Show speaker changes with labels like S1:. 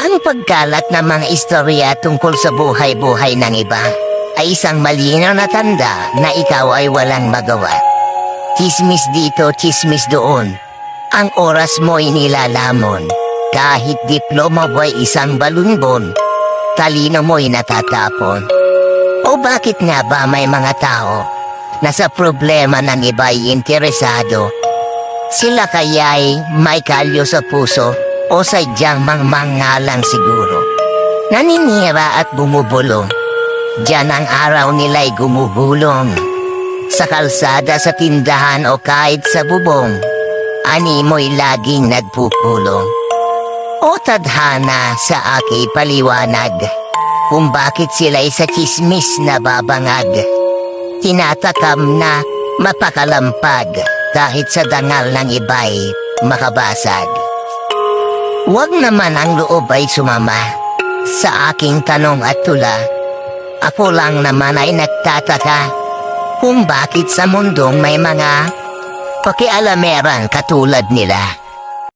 S1: Ang pagkalat ng mga istorya tungkol sa buhay-buhay ng iba ay isang malinaw na tanda na ikaw ay walang magawa. Chismis dito, chismis doon. Ang oras mo'y nilalamon. Kahit diploma mo'y isang balunbon, talino mo'y natatapon. O bakit nga ba may mga tao na sa problema ng iba'y interesado? Sila kaya'y may kalyo sa puso o sadyang mangmangalang siguro? Naninira at bumubulong. Diyan ang araw nila'y gumugulong. Sa kalsada, sa tindahan o kahit sa bubong, animo'y laging nagpupulong. O tadhana sa aki paliwanag kung bakit sila'y sa chismis na babangag. Tinatakam na mapakalampag kahit sa dangal ng iba'y makabasag. Huwag naman ang loob ay sumama sa aking tanong at tula. Ako lang naman ay nagtataka kung bakit sa mundong may mga pakialamerang katulad nila.